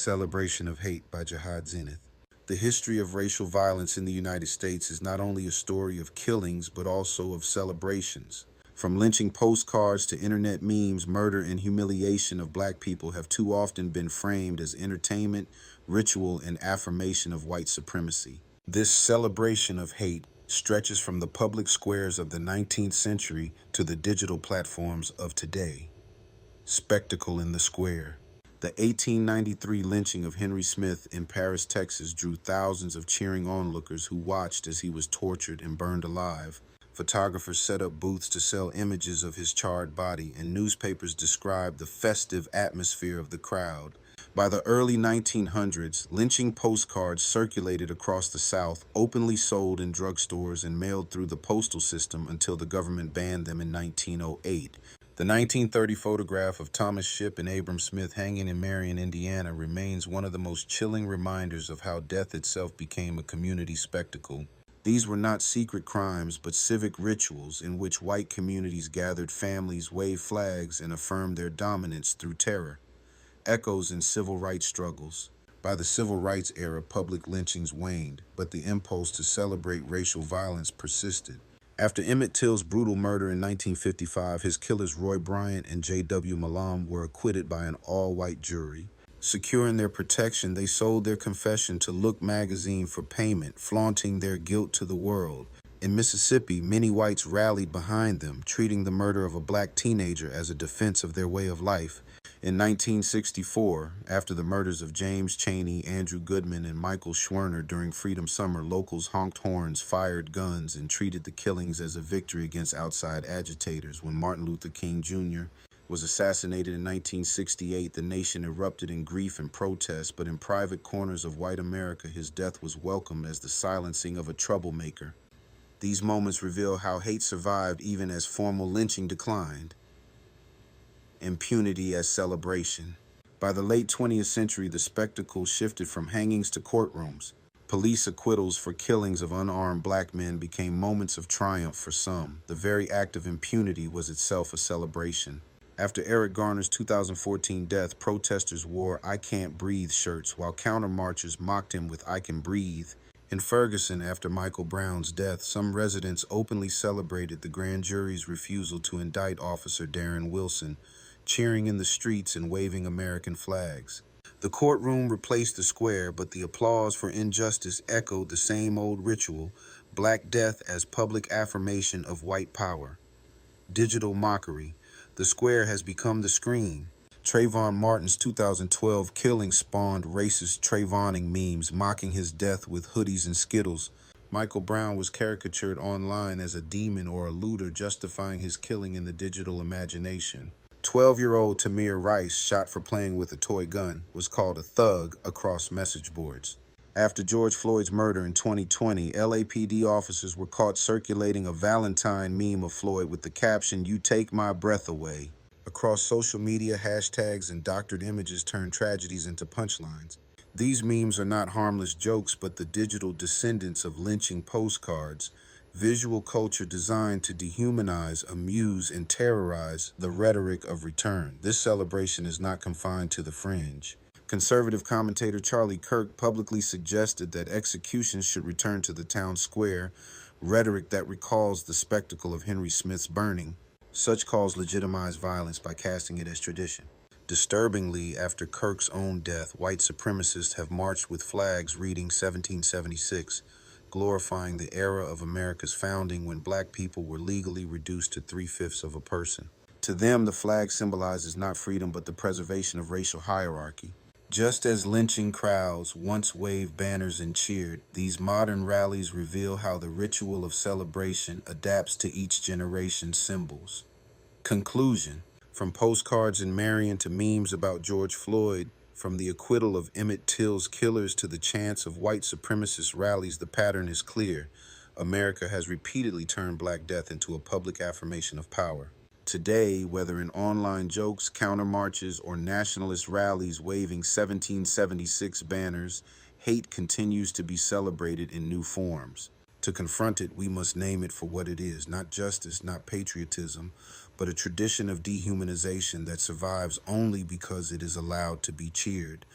Celebration of Hate by Jihad Zenith. The history of racial violence in the United States is not only a story of killings, but also of celebrations. From lynching postcards to internet memes, murder and humiliation of black people have too often been framed as entertainment, ritual, and affirmation of white supremacy. This celebration of hate stretches from the public squares of the 19th century to the digital platforms of today. Spectacle in the square. The 1893 lynching of Henry Smith in Paris, Texas, drew thousands of cheering onlookers who watched as he was tortured and burned alive. Photographers set up booths to sell images of his charred body, and newspapers described the festive atmosphere of the crowd. By the early 1900s, lynching postcards circulated across the South, openly sold in drugstores and mailed through the postal system until the government banned them in 1908. The 1930 photograph of Thomas Shipp and Abram Smith hanging in Marion, Indiana, remains one of the most chilling reminders of how death itself became a community spectacle. These were not secret crimes, but civic rituals in which white communities gathered families, waved flags, and affirmed their dominance through terror. Echoes in civil rights struggles. By the civil rights era, public lynchings waned, but the impulse to celebrate racial violence persisted. After Emmett Till's brutal murder in 1955, his killers Roy Bryant and J.W. Malone were acquitted by an all-white jury. Secure in their protection, they sold their confession to Look magazine for payment, flaunting their guilt to the world. In Mississippi, many whites rallied behind them, treating the murder of a black teenager as a defense of their way of life. In 1964, after the murders of James Chaney, Andrew Goodman, and Michael Schwerner during Freedom Summer, locals honked horns, fired guns, and treated the killings as a victory against outside agitators. When Martin Luther King Jr. was assassinated in 1968, the nation erupted in grief and protest, but in private corners of white America, his death was welcomed as the silencing of a troublemaker. These moments reveal how hate survived even as formal lynching declined. Impunity as celebration. By the late 20th century, the spectacle shifted from hangings to courtrooms. Police acquittals for killings of unarmed black men became moments of triumph for some. The very act of impunity was itself a celebration. After Eric Garner's 2014 death, protesters wore "I Can't Breathe" shirts, while counter-marchers mocked him with "I Can Breathe." In Ferguson, after Michael Brown's death, some residents openly celebrated the grand jury's refusal to indict Officer Darren Wilson, cheering in the streets and waving American flags. The courtroom replaced the square, but the applause for injustice echoed the same old ritual: Black Death as public affirmation of white power. Digital mockery. The square has become the screen. Trayvon Martin's 2012 killing spawned racist Trayvoning memes mocking his death with hoodies and Skittles. Michael Brown was caricatured online as a demon or a looter, justifying his killing in the digital imagination. 12-year-old Tamir Rice, shot for playing with a toy gun, was called a thug across message boards. After George Floyd's murder in 2020, LAPD officers were caught circulating a Valentine meme of Floyd with the caption, "You take my breath away." Across social media, hashtags and doctored images turned tragedies into punchlines. These memes are not harmless jokes, but the digital descendants of lynching postcards, visual culture designed to dehumanize, amuse, and terrorize, the rhetoric of return. This celebration is not confined to the fringe. Conservative commentator Charlie Kirk publicly suggested that executions should return to the town square, rhetoric that recalls the spectacle of Henry Smith's burning. Such calls legitimize violence by casting it as tradition. Disturbingly, after Kirk's own death, white supremacists have marched with flags reading 1776, glorifying the era of America's founding when black people were legally reduced to 3/5 of a person. To them, the flag symbolizes not freedom but the preservation of racial hierarchy. Just as lynching crowds once waved banners and cheered, these modern rallies reveal how the ritual of celebration adapts to each generation's symbols. Conclusion. From postcards in Marion to memes about George Floyd, from the acquittal of Emmett Till's killers to the chants of white supremacist rallies, the pattern is clear. America has repeatedly turned Black Death into a public affirmation of power. Today, whether in online jokes, counter-marches, or nationalist rallies waving 1776 banners, hate continues to be celebrated in new forms. To confront it, we must name it for what it is, not justice, not patriotism, but a tradition of dehumanization that survives only because it is allowed to be cheered.